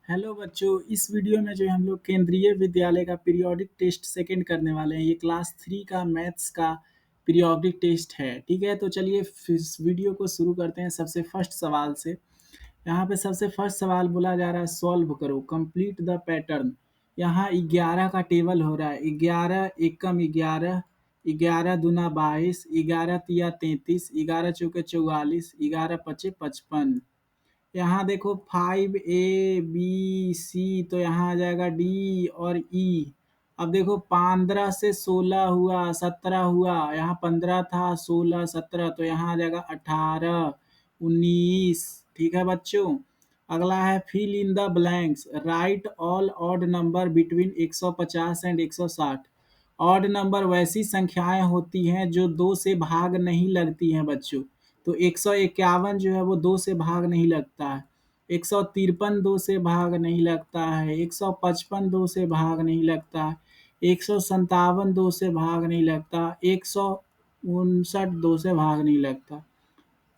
Hello बच्चों, इस video में जो है हम लोग केंद्रीय विद्यालय का पीरियोडिक टेस्ट सेकंड करने वाले हैं। ये क्लास 3 का मैथ्स का पीरियोडिक टेस्ट है। ठीक है, तो चलिए फिर इस वीडियो को शुरू करते हैं सबसे फर्स्ट सवाल से। यहाँ पे सबसे फर्स्ट सवाल बोला जा रहा है, सॉल्व करो, कंप्लीट द पैटर्न। यहाँ 11 का टेबल हो रहा है। 11 एकम 11, 11 दूना 22, 11 तिया 33, 11 चौके 44, 11 पचे 55। यहाँ देखो 5 A B C, तो यहाँ आ जाएगा D और E। अब देखो 15 से 16 हुआ, 17 हुआ, यहाँ 15 था, 16 17, तो यहाँ आ जाएगा 18 19। ठीक है बच्चों। अगला है fill in the blanks, write all odd number between 150 and 160। Odd number वैसी संख्याएं होती हैं जो 2 से भाग नहीं लगती हैं बच्चों। तो 151 जो है वो 2 से भाग नहीं लगता है। 153 2 से भाग नहीं लगता है। 155 2 से भाग नहीं लगता है। 157 2 से भाग नहीं लगता। 159 2 से भाग नहीं लगता।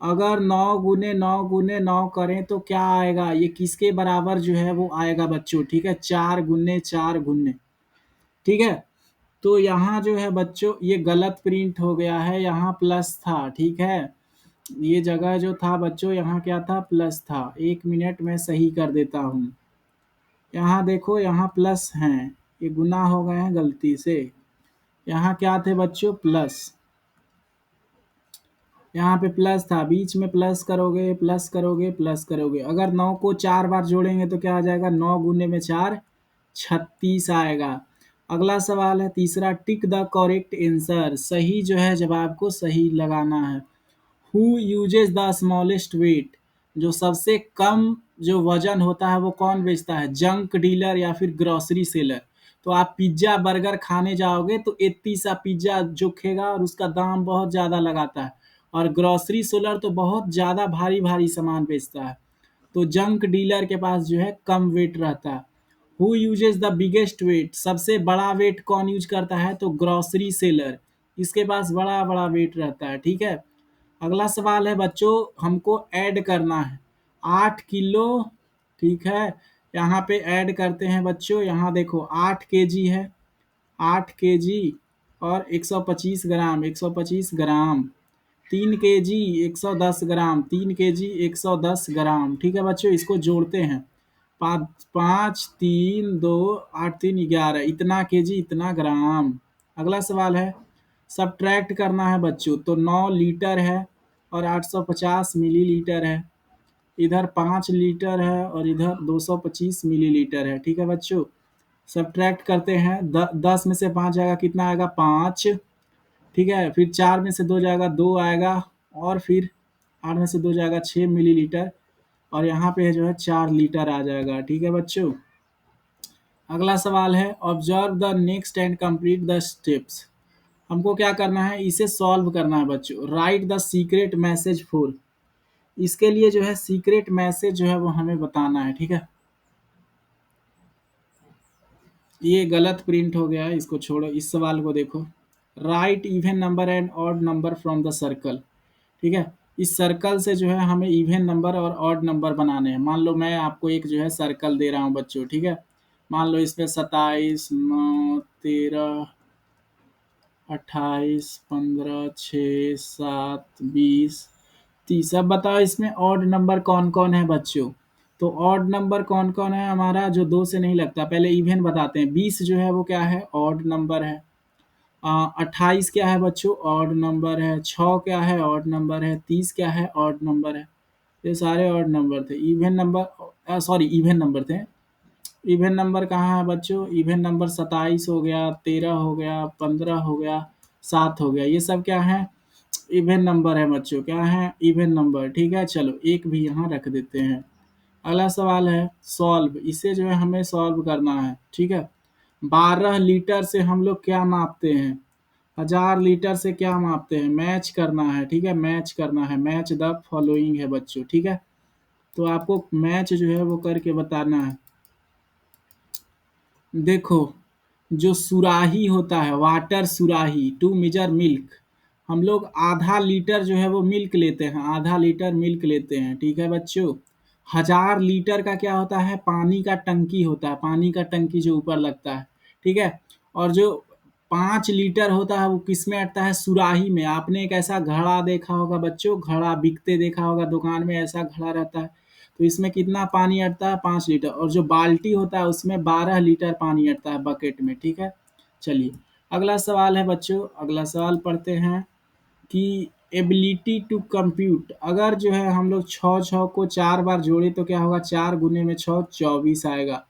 अगर 9 गुने 9 करें तो क्या आएगा? ये किसके बराबर जो है वो आएगा बच्चों? ठीक है, 4 गुने 4 गुने। ठीक है, तो यहाँ जो है बच्चों ये गलत प्रिंट हो गया है, यहाँ प्लस था। ठीक है, ये जगह जो था बच्चों यहाँ क्या था? प्लस था। 1 मिनट में सही कर देता हूँ। यहाँ देखो, यहाँ प्लस हैं, ये गुना हो गए हैं गलती से। यहाँ क्या थे बच्चों? प्लस। यहाँ पे प्लस था, बीच में प्लस करोगे प्लस करोगे प्लस करोगे। अगर 9 को 4 बार जोड़ेंगे तो क्या आ जाएगा? 9 गुने में 4 36 आएगा। अगला सवाल है तीसरा, टिक द करेक्ट आंसर, सही जो है जवाब को सही लगाना है। Who uses the smallest weight, जो सबसे कम जो वजन होता है वो कौन बेचता है? जंक डीलर या फिर ग्रोसरी सेलर। तो आप पिज्जा बर्गर खाने जाओगे तो इतनी सा पिज्जा जोखेगा और उसका दाम बहुत ज़्यादा लगाता है। और ग्रोसरी सेलर तो बहुत ज़्यादा भारी भारी सामान बेचता है। तो जंक डीलर के पास जो है कम वेट रहता है। Who uses the biggest weight, सबसे बड़ा वेट कौन यूज करता है? तो ग्रोसरी सेलर, इसके पास बड़ा बड़ा वेट रहता है। ठीक है, अगला सवाल है बच्चों, हमको ऐड करना है 8 किलो। ठीक है, यहाँ पे ऐड करते हैं बच्चों। यहाँ देखो 8 kg है, 8 kg और 125 ग्राम, 125 ग्राम। 3 kg 110 ग्राम, 3 kg 110 ग्राम। ठीक है बच्चों, इसको जोड़ते हैं। 5 3 2 8 3 11, इतना kg इतना ग्राम। अगला सवाल है, सब्ट्रैक्ट करना है बच्चों। तो 9 लीटर है और 850 मिलीलीटर है। इधर 5 लीटर है और इधर 225 मिलीलीटर है। ठीक है बच्चों, सब्ट्रैक्ट करते हैं। 10 में से 5 जाएगा, कितना आएगा? 5। ठीक है, फिर 4 में से 2 जाएगा, 2 आएगा। और फिर 8 में से 2 जाएगा, 6 मिलीलीटर। और यहाँ पे जो है 4 लीटर आ जाएगा। ठीक है बच्चों, अगला सवाल है, observe the next and complete the steps. हमको क्या करना है? इसे सॉल्व करना है बच्चों। Right the secret message for, इसके लिए जो है सीक्रेट मैसेज जो है वो हमें बताना है। ठीक है, ये गलत प्रिंट हो गया है, इसको छोड़ो। इस सवाल को देखो, right even number and odd number from the circle. ठीक है, इस सर्कल से जो है हमें इवन नंबर और ऑड नंबर बनाने हैं। मान लो मैं आपको एक जो है सर्कल दे रहा हूँ बच्चों। ठीक है, मान लो इसमें 27 9 13 28 15 6 7 20 30। अब बताओ इसमें ऑड नंबर कौन कौन है बच्चों? तो ऑड नंबर कौन कौन है हमारा जो 2 से नहीं लगता? पहले इवन बताते हैं। 20 जो है वो क्या है? ऑड नंबर है। 28 क्या है बच्चों? ऑड नंबर है। 6 क्या है? ऑड नंबर है। 30 क्या है? ऑड नंबर है। ये सारे ऑड नंबर थे। Even number, sorry, even number थे। इवन नंबर कहाँ है बच्चों? इवन नंबर 27 हो गया, 13 हो गया, 15 हो गया, 7 हो गया। ये सब क्या है? इवन नंबर है बच्चों। क्या है? Even number. ठीक है, चलो एक भी यहाँ रख देते हैं। अगला सवाल है सॉल्व, इसे जो है हमें सॉल्व करना है। ठीक है, 12 लीटर से हम लोग क्या मापते हैं? 1000 लीटर से क्या मापते हैं? मैच करना है। ठीक है, मैच करना है। मैच द फॉलोइंग है बच्चों। ठीक है, तो आपको मैच जो है वो करके बताना है। देखो, जो सुराही होता है, वाटर सुराही, टू मेजर मिल्क, हम लोग आधा लीटर जो है वो मिल्क लेते हैं, आधा लीटर मिल्क लेते हैं। ठीक है बच्चों, 1000 लीटर का क्या होता है, पानी का टंकी होता है, पानी का टंकी जो ऊपर लगता है, ठीक है। और जो 5 लीटर होता है वो किस में अटता है, सुराही में। आपने एक ऐसा घड़ा देखा होगा बच्चों, घड़ा बिकते देखा होगा दुकान में, ऐसा घड़ा रहता है। तो इसमें कितना पानी अटता है, 5 लीटर। और जो बाल्टी होता है उसमें 12 लीटर पानी अटता है बकेट में, ठीक है। चलिए अगला सवाल है बच्चों, अगला सवाल पढ़ते हैं कि एबिलिटी टू कंप्यूट, अगर जो है हम लोग 6 को 4 बार जोड़े तो क्या होगा, 4 गुने में 6 24 आएगा।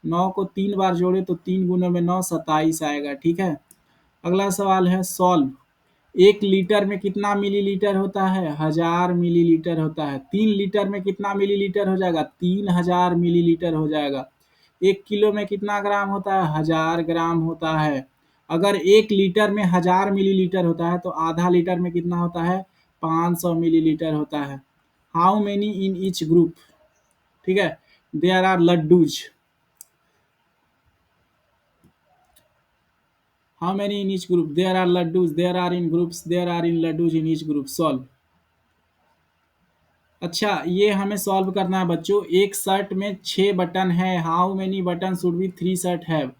9 को 3 बार जोड़े तो 3 गुने में 9 27 आएगा, ठीक है। अगला सवाल है सॉल्व। 1 लीटर में कितना मिलीलीटर होता है, 1000 मिलीलीटर होता है। 3 लीटर में कितना मिलीलीटर हो जाएगा, 3000 मिलीलीटर हो जाएगा। 1 किलो में कितना ग्राम होता है, 1000 ग्राम होता है। अगर 1 लीटर में 1000 मिलीलीटर होता है तो आधा लीटर में कितना होता है, 500 मिलीलीटर होता है। How many in each group, ठीक है। There are laddoos, how many in each group, there are laddoos, there are in groups, there are in laddoos in each group, solve. अच्छा ये हमें सॉल्व करना है बच्चों। एक शर्ट में 6 बटन है, how many button should be 3 shirt have.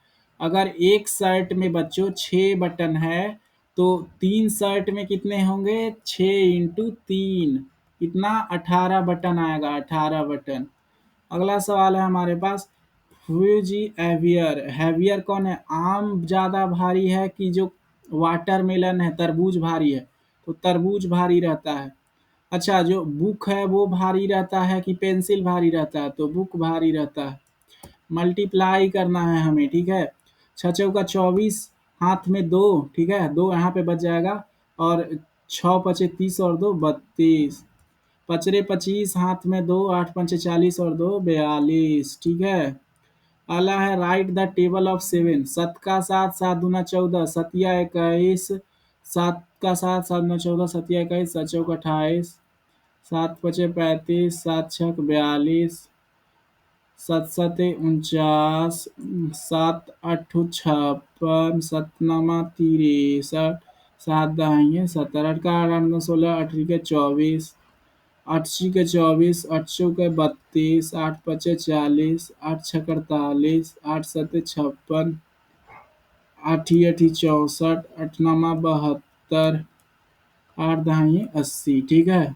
अगर एक शर्ट में बच्चों 6 बटन है तो 3 शर्ट में कितने होंगे, 6 × 3 कितना, 18 बटन आएगा, 18 बटन। अगला सवाल है हमारे पास, फ्यूजी हैवियर, हैवियर कौन है, आम ज़्यादा भारी है कि जो वाटरमेलन है, तरबूज भारी है, तो तरबूज भारी रहता है। अच्छा जो बुक है वो भारी रहता है कि पेंसिल भारी रहता है, तो बुक भारी रहता है। मल्टीप्लाई करना है हमें, ठीक है। 6 × 24, हाथ में 2, ठीक है, 2 यहाँ पे बच जाएगा। और 6 × 5 = 30 और 2 = 32। 5 × 25, हाथ में 2, 8 × 5 = 40 और 2 = 42, ठीक है। अगला है राइट द टेबल ऑफ 7, 7 का 7, 7 दूना 14, 7 या 21, 7 का 7, 7 दूना 14, 7 या 21, 7 चौक 28, 7 × 5 = 35, 7 × 6 = 42, 7 × 7 = 49, 7 × 8 = 56, 7 × 9 = 63, 7 × 10 = 70, 8 का 8, 8 × 9 = 16, 8 × 3 = 24, 8 × 3 = 24, 8 चौक = 32, 8 × 5 = 40, 8 × 6 = 48, 8 × 7 = 56, 8 × 8 = 64, 8 × 9 = 72, 8 × 10 = 80, ठीक है।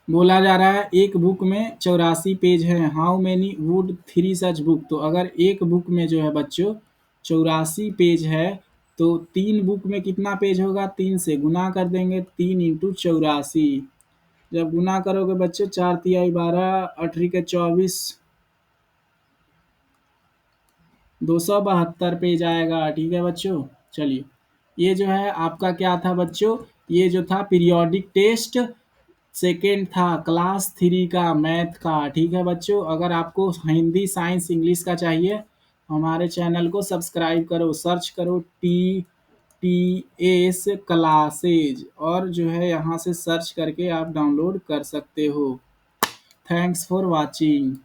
बोला जा रहा है एक बुक में 84 पेज है, how many would 3 such book. तो अगर एक बुक में जो है बच्चों 84 पेज है तो 3 बुक में कितना पेज होगा, 3 से गुना कर देंगे, 3 × 84। जब गुना करोगे बच्चों 4 × 3 = 12, 8 × 24, 272 पेज आएगा, ठीक है बच्चों। चलिए ये जो है आपका क्या था बच्चों, ये जो था पीरियोडिक टेस्ट सेकेंड था क्लास 3 का मैथ का, ठीक है बच्चों। अगर आपको हिंदी साइंस इंग्लिश का चाहिए हमारे चैनल को सब्सक्राइब करो, सर्च करो TTS क्लासेज, और जो है यहाँ से सर्च करके आप डाउनलोड कर सकते हो। Thanks for watching.